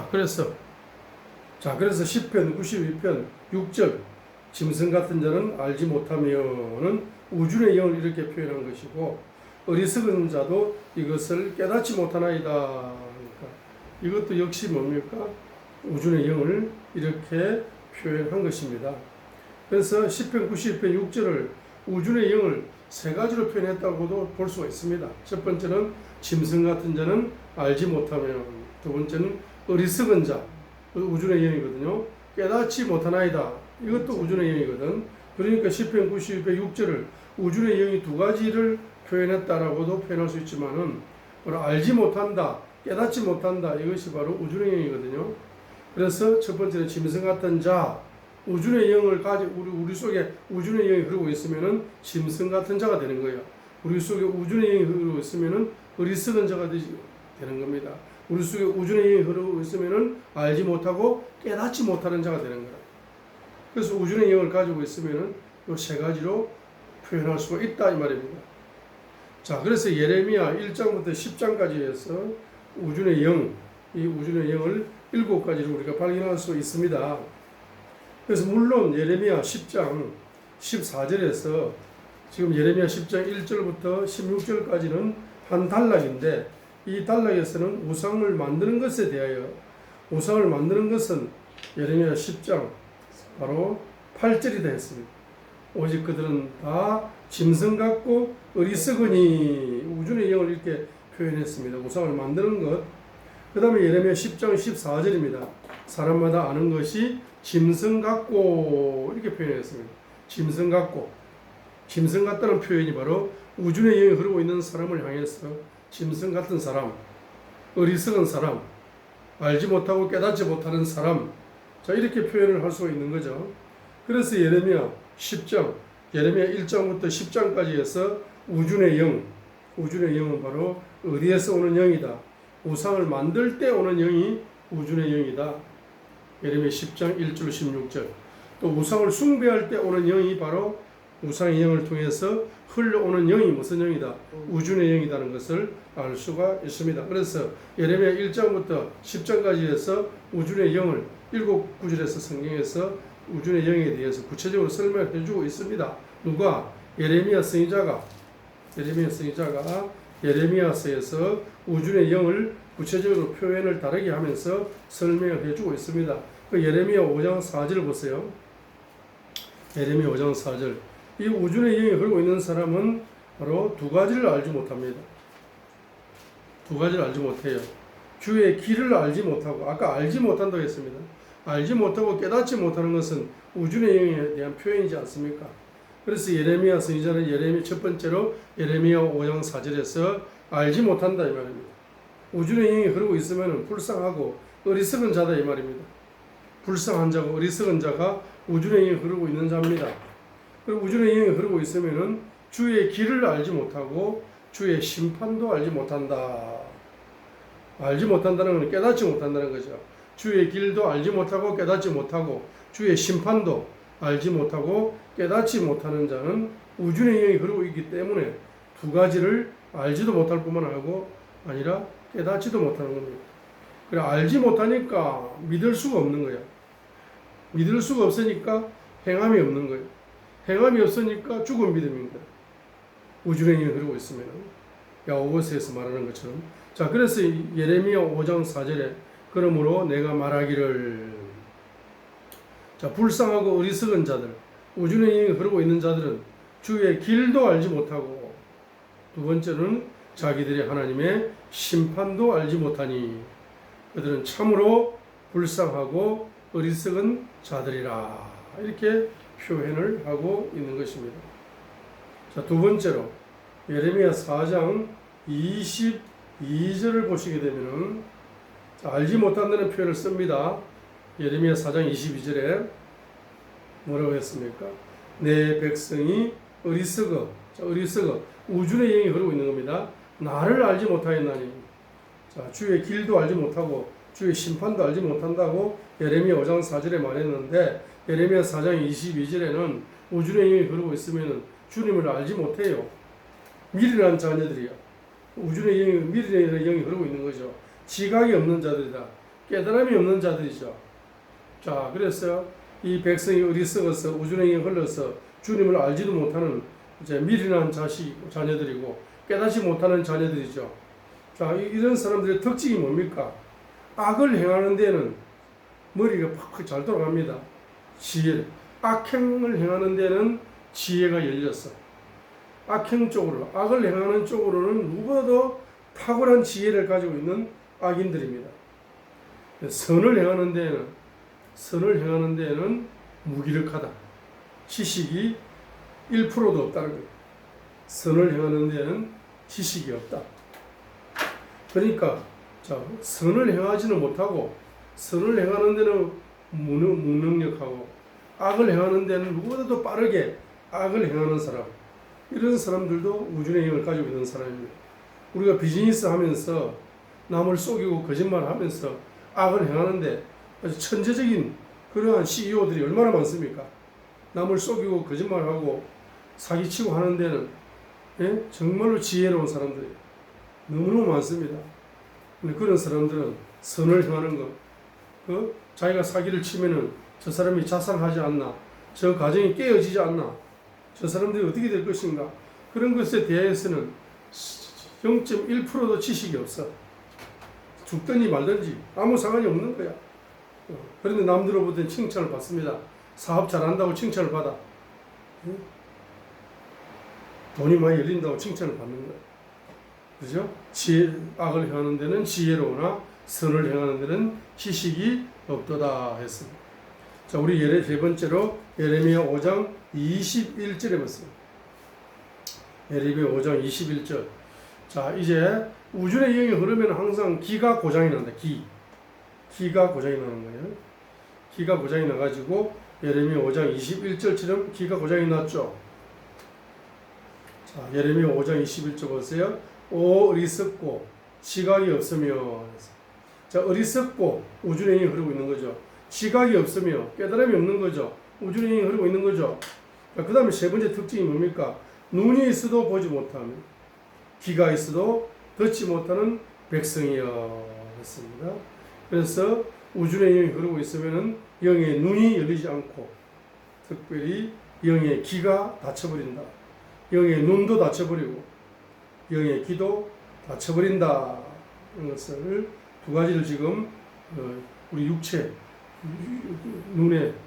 그래서 시편 92편 6절 짐승 같은 자는 알지 못하면은 우주의 영을 이렇게 표현한 것이고 어리석은 자도 이것을 깨닫지 못하나이다. 그러니까 이것도 역시 뭡니까? 우주의 영을 이렇게 표현한 것입니다. 그래서 시편 92편 6절을 우주의 영을 세 가지로 표현했다고도 볼 수가 있습니다. 첫 번째는 짐승 같은 자는 알지 못하면, 두 번째는 어리석은 자, 우주의 영이거든요. 깨닫지 못하나이다. 이것도 우주의 영이거든. 그러니까 시편 92편 6절을 우주의 영이 두 가지를 표현했다라고도 표현할 수 있지만은 알지 못한다, 깨닫지 못한다. 이것이 바로 우주의 영이거든요. 그래서 첫 번째는 짐승 같은 자, 우주의 영을 우리 속에 우주의 영이 흐르고 있으면은 짐승 같은 자가 되는 거예요. 우리 속에 우주의 영이 흐르고 있으면은 어리석은 자가 되는 겁니다. 우리 속에 우주의 영이 흐르고 있으면은 알지 못하고 깨닫지 못하는 자가 되는 거예요. 그래서 우주의 영을 가지고 있으면은 이 세 가지로 표현할 수가 있다 이 말입니다. 자, 그래서 예레미야 1장부터 10장까지 해서 우주의 영, 이 우주의 영을 7가지로 우리가 발견할 수 있습니다. 그래서 물론 예레미야 10장 14절에서 지금 예레미야 10장 1절부터 16절까지는 한 단락인데 이 단락에서는 우상을 만드는 것에 대하여 우상을 만드는 것은 예레미야 10장 바로 8절이다 했습니다. 오직 그들은 다 짐승 같고 어리석으니 우주의 영을 이렇게 표현했습니다. 우상을 만드는 것. 그 다음에 예레미야 10장 14절입니다. 사람마다 아는 것이 짐승 같고 이렇게 표현했습니다. 짐승 같고. 짐승 같다는 표현이 바로 우주의 영이 흐르고 있는 사람을 향해서 짐승 같은 사람, 어리석은 사람, 알지 못하고 깨닫지 못하는 사람, 자 이렇게 표현을 할 수가 있는 거죠. 그래서 예레미야 10장, 예레미야 1장부터 10장까지 해서 우주의 영은 바로 어디에서 오는 영이다. 우상을 만들 때 오는 영이 우주의 영이다. 예레미야 10장 1절 16절. 또 우상을 숭배할 때 오는 영이 바로 우상의 영을 통해서 흘러오는 영이 무슨 영이다? 우주의 영이라는 것을 알 수가 있습니다. 그래서 예레미야 1장부터 10장까지 해서 우주의 영을 7구절에서 성경에서 우주의 영에 대해서 구체적으로 설명해 주고 있습니다. 누가? 예레미야 선지자가 예레미야서에서 우주의 영을 구체적으로 표현을 다르게 하면서 설명을 해주고 있습니다. 그 예레미야 5장 4절 보세요. 예레미야 5장 4절. 이 우주의 영이 흐르고 있는 사람은 바로 두 가지를 알지 못합니다. 두 가지를 알지 못해요. 주의 길을 알지 못하고, 아까 알지 못한다고 했습니다. 알지 못하고 깨닫지 못하는 것은 우주의 영에 대한 표현이지 않습니까? 그래서 예레미야 선지자는 첫 번째로 예레미야 5장 4절에서 알지 못한다 이 말입니다. 우주의 영이 흐르고 있으면 불쌍하고 어리석은 자다 이 말입니다. 불쌍한 자고 어리석은 자가 우주의 영이 흐르고 있는 자입니다. 그리고 우주의 영이 흐르고 있으면 주의 길을 알지 못하고 주의 심판도 알지 못한다. 알지 못한다는 건 깨닫지 못한다는 거죠. 주의 길도 알지 못하고 깨닫지 못하고 주의 심판도 알지 못하고 깨닫지 못하는 자는 우주의 영이 흐르고 있기 때문에 두 가지를 알지도 못할 뿐만 아니라 깨닫지도 못하는 겁니다. 그래 알지 못하니까 믿을 수가 없는 거야. 믿을 수가 없으니까 행함이 없는 거예요. 행함이 없으니까 죽은 믿음입니다. 우주의 영이 흐르고 있으면 야고보서에서 말하는 것처럼. 자, 그래서 예레미야 5장 4절에 그러므로 내가 말하기를, 자, 불쌍하고 어리석은 자들, 우주의 영이 흐르고 있는 자들은 주의 길도 알지 못하고, 두 번째는 자기들이 하나님의 심판도 알지 못하니 그들은 참으로 불쌍하고 어리석은 자들이라. 이렇게 표현을 하고 있는 것입니다. 자, 두 번째로 예레미야 4장 22절을 보시게 되면은 알지 못한다는 표현을 씁니다. 예레미야 4장 22절에 뭐라고 했습니까? 내 백성이 어리석어. 자, 어리석어. 우주의 영이 흐르고 있는 겁니다. 나를 알지 못하였나니. 자, 주의 길도 알지 못하고 주의 심판도 알지 못한다고 예레미야 5장 4절에 말했는데 예레미야 4장 22절에는 우주의 영이 흐르고 있으면 주님을 알지 못해요. 미련한 자녀들이야. 우주의 영이 미련의 영이 흐르고 있는 거죠. 지각이 없는 자들이다. 깨달음이 없는 자들이죠. 자, 그래서 이 백성이 어리석어서 우주행에 흘러서 주님을 알지도 못하는 이제 미련한 자녀들이고 깨닫지 못하는 자녀들이죠. 자, 이런 사람들의 특징이 뭡니까? 악을 행하는 데는 머리가 팍팍 잘 돌아갑니다. 지혜. 악행을 행하는 데는 지혜가 열렸어. 악행 쪽으로, 악을 행하는 쪽으로는 누구보다도 탁월한 지혜를 가지고 있는 악인들입니다. 선을 행하는 데에는 무기력하다. 지식이 1%도 없다는 거예요. 선을 행하는 데는 지식이 없다. 그러니까 자, 선을 행하지는 못하고 선을 행하는 데는 무능력하고 악을 행하는 데는 누구보다도 빠르게 악을 행하는 사람, 이런 사람들도 우주의 영을 가지고 있는 사람입니다. 우리가 비즈니스 하면서 남을 속이고 거짓말하면서 악을 행하는데 아주 천재적인 그러한 CEO들이 얼마나 많습니까? 남을 속이고 거짓말하고 사기치고 하는 데는 정말로 지혜로운 사람들이 너무너무 많습니다. 근데 그런 사람들은 선을 행하는 것, 자기가 사기를 치면은 저 사람이 자살하지 않나, 저 가정이 깨어지지 않나, 저 사람들이 어떻게 될 것인가, 그런 것에 대해서는 0.1%도 지식이 없어. 죽든지 말든지 아무 상관이 없는 거야. 그런데 남들로부터 칭찬을 받습니다. 사업 잘한다고 칭찬을 받아. 돈이 많이 열린다고 칭찬을 받는 거야. 그죠? 악을 행하는 데는 지혜로우나 선을 행하는 데는 지식이 없도다 했습니다. 자, 우리 세 번째로 예레미야 5장 21절에 봤습니다. 예레미야 5장 21절. 자, 이제 우주의 영이 흐르면 항상 기가 고장이 난다. 기가 고장이 나는 거예요. 기가 고장이 나가지고 예레미야 5장 21절처럼 기가 고장이 났죠. 자, 예레미야 5장 21절 보세요. 오 어리석고 지각이 없으며. 자, 어리석고 우주의 영이 흐르고 있는 거죠. 지각이 없으며 깨달음이 없는 거죠. 우주의 영이 흐르고 있는 거죠. 그 다음에 세 번째 특징이 뭡니까? 눈이 있어도 보지 못하는, 귀가 있어도 듣지 못하는 백성이여 했습니다. 그래서 우주의 영이 흐르고 있으면 영의 눈이 열리지 않고, 특별히 영의 귀가 닫혀버린다. 영의 눈도 닫혀버리고 영의 귀도 닫혀버린다. 이런 것을 두 가지를 지금 우리 육체,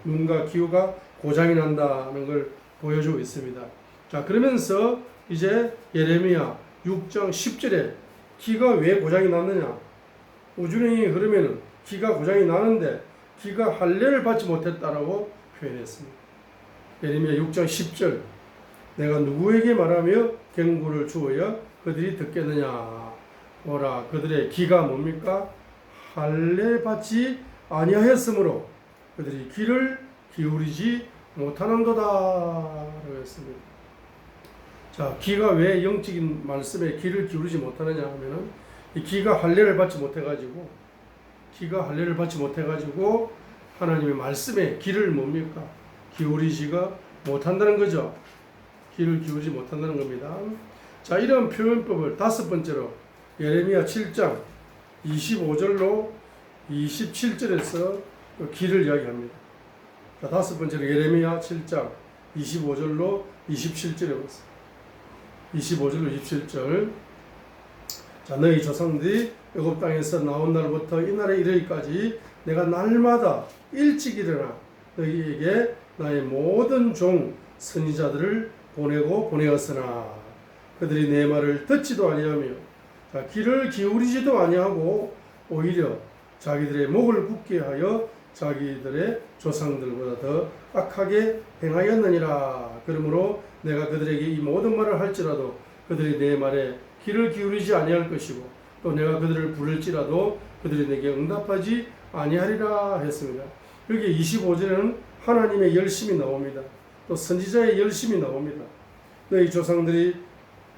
눈과 귀가 고장이 난다는 걸 보여주고 있습니다. 자, 그러면서 이제 예레미야 6장 10절에 귀가 왜 고장이 났느냐? 우주령이 그러면은 귀가 고장이 나는데 귀가 할례를 받지 못했다라고 표현했습니다. 예레미야 6장 10절, 내가 누구에게 말하며 경고를 주어야 그들이 듣겠느냐? 보라, 그들의 귀가 뭡니까? 할례 받지 아니하였으므로 그들이 귀를 기울이지 못하는도다 라고 했습니다. 자, 귀가 왜 영적인 말씀에 귀를 기울이지 못하느냐 하면은 이 귀가 할례를 받지 못해가지고, 귀가 할례를 받지 못해가지고 하나님의 말씀에 귀를 뭡니까? 기울이지가 못한다는 거죠. 귀를 기울이지 못한다는 겁니다. 자, 이런 표현법을 다섯 번째로 예레미야 7장 25절로 27절에서 귀를 이야기합니다. 자, 다섯 번째로 예레미야 7장 25절로 27절에 봤습니다. 25절로 27절. 자, 너희 조상들이 애굽 땅에서 나온 날부터 이 날에 이르기까지 내가 날마다 일찍 일어나 너희에게 나의 모든 종 선지자들을 보내고 보내었으나 그들이 내 말을 듣지도 아니하며, 자, 귀를 기울이지도 아니하고 오히려 자기들의 목을 굳게 하여 자기들의 조상들보다 더 악하게 행하였느니라. 그러므로 내가 그들에게 이 모든 말을 할지라도 그들이 내 말에 귀를 기울이지 아니할 것이고, 또 내가 그들을 부를지라도 그들이 내게 응답하지 아니하리라 했습니다. 여기 25절에는 하나님의 열심이 나옵니다. 또 선지자의 열심이 나옵니다. 너희 조상들이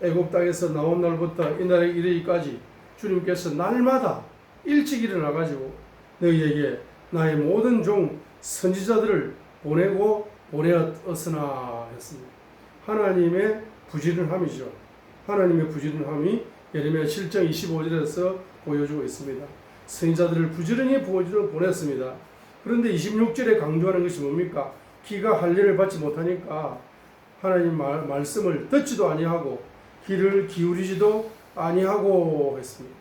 애굽 땅에서 나온 날부터 이 날에 이르기까지 주님께서 날마다 일찍 일어나 가지고 너희에게 나의 모든 종 선지자들을 보내고 보내었으나 했습니다. 하나님의 부지런함이죠. 하나님의 부지런함이 예레미야 7장 25절에서 보여주고 있습니다. 선지자들을 부지런히 부어주러 보냈습니다. 그런데 26절에 강조하는 것이 뭡니까? 기가 할례를 받지 못하니까 하나님 말씀을 듣지도 아니하고 귀를 기울이지도 아니하고 했습니다.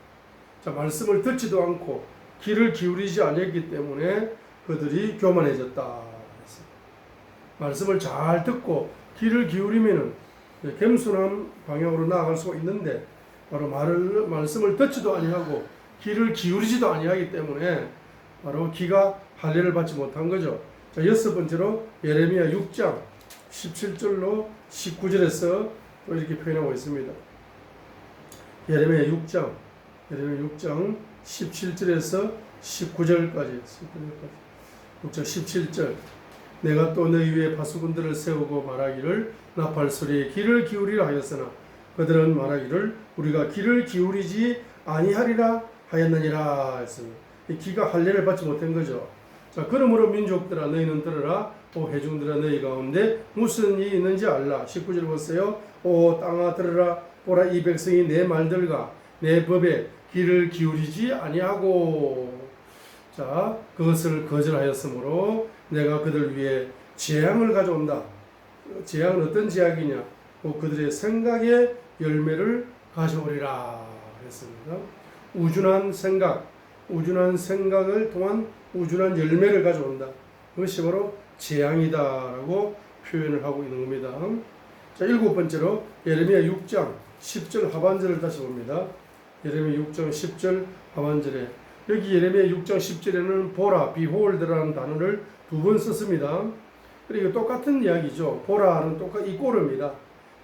자, 말씀을 듣지도 않고 귀를 기울이지 아니했기 때문에 그들이 교만해졌다 했습니다. 말씀을 잘 듣고 귀를 기울이면은 겸손한 방향으로 나아갈 수가 있는데 바로 말씀을 듣지도 아니하고 귀를 기울이지도 아니하기 때문에 바로 귀가 할례를 받지 못한 거죠. 자, 여섯 번째로 예레미야 6장 17절로 19절에서 또 이렇게 표현하고 있습니다. 예레미야 6장 17절에서 19절까지 6장 17절 내가 또 너희 위에 바수군들을 세우고 말하기를 나팔 소리에 귀를 기울이라 하였으나 그들은 말하기를 우리가 귀를 기울이지 아니하리라 하였느니라 했습니다. 이 귀가 할례를 받지 못한 거죠. 자, 그러므로 민족들아 너희는 들으라. 오 회중들아 너희 가운데 무슨 일이 있는지 알라. 19절 보세요. 오 땅아 들으라. 보라 이 백성이 내 말들과 내 법에 귀를 기울이지 아니하고 자 그것을 거절하였으므로 내가 그들 위해 재앙을 가져온다. 재앙은 어떤 재앙이냐? 그들의 생각의 열매를 가져오리라 했습니다. 우준한 생각을 통한 우준한 열매를 가져온다. 그것이 바로 재앙이다라고 표현을 하고 있는 겁니다. 자, 일곱 번째로 예레미야 6장 10절 하반절을 다시 봅니다. 예레미야 6장 10절 하반절에 여기 예레미야 6장 10절에는 보라, behold라는 단어를 두 번 썼습니다. 그리고 똑같은 이야기죠. 보라는 똑같이 꼬릅니다.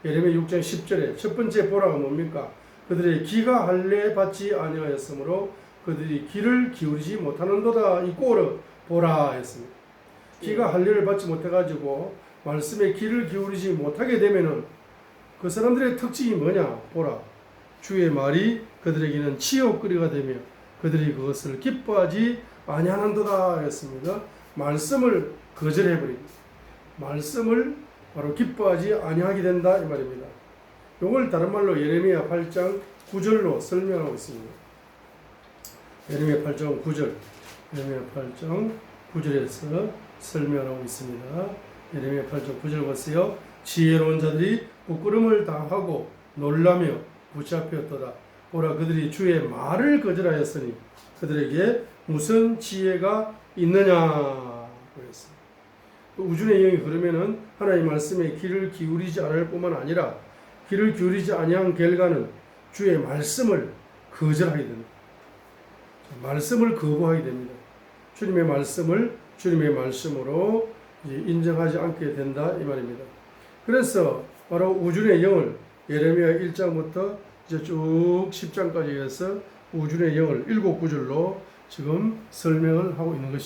예레미야 6장 10절에 첫 번째 보라가 뭡니까? 그들의 귀가 할례 받지 아니하였으므로 그들이 귀를 기울이지 못하는도다. 이 꼬르 보라 했습니다. 귀가 할례를 받지 못해가지고 말씀에 귀를 기울이지 못하게 되면은 그 사람들의 특징이 뭐냐? 보라. 주의 말이 그들에게는 치욕거리가 되며 그들이 그것을 기뻐하지 아니하는도다 했습니다. 말씀을 거절해버립니다. 말씀을 바로 기뻐하지 아니하게 된다 이 말입니다. 이걸 다른 말로 예레미야 8장 9절로 설명하고 있습니다. 예레미야 8장 9절, 예레미야 8장 9절에서 설명하고 있습니다. 예레미야 8장 9절 보세요. 지혜로운 자들이 부끄러움을 당하고 놀라며 붙잡혔도다. 보라 그들이 주의 말을 거절하였으니 그들에게 무슨 지혜가 있느냐 그랬습니다. 우준의 영이 그러면은 하나님 말씀에 귀를 기울이지 않을 뿐만 아니라 귀를 기울이지 아니한 결과는 주의 말씀을 거절하게 됩니다. 말씀을 거부하게 됩니다. 주님의 말씀을 주님의 말씀으로 인정하지 않게 된다 이 말입니다. 그래서 바로 우준의 영을 예레미야 1장부터 이제 쭉 10장까지 해서 우준의 영을 7구절로 지금 설명을 하고 있는 것입니다.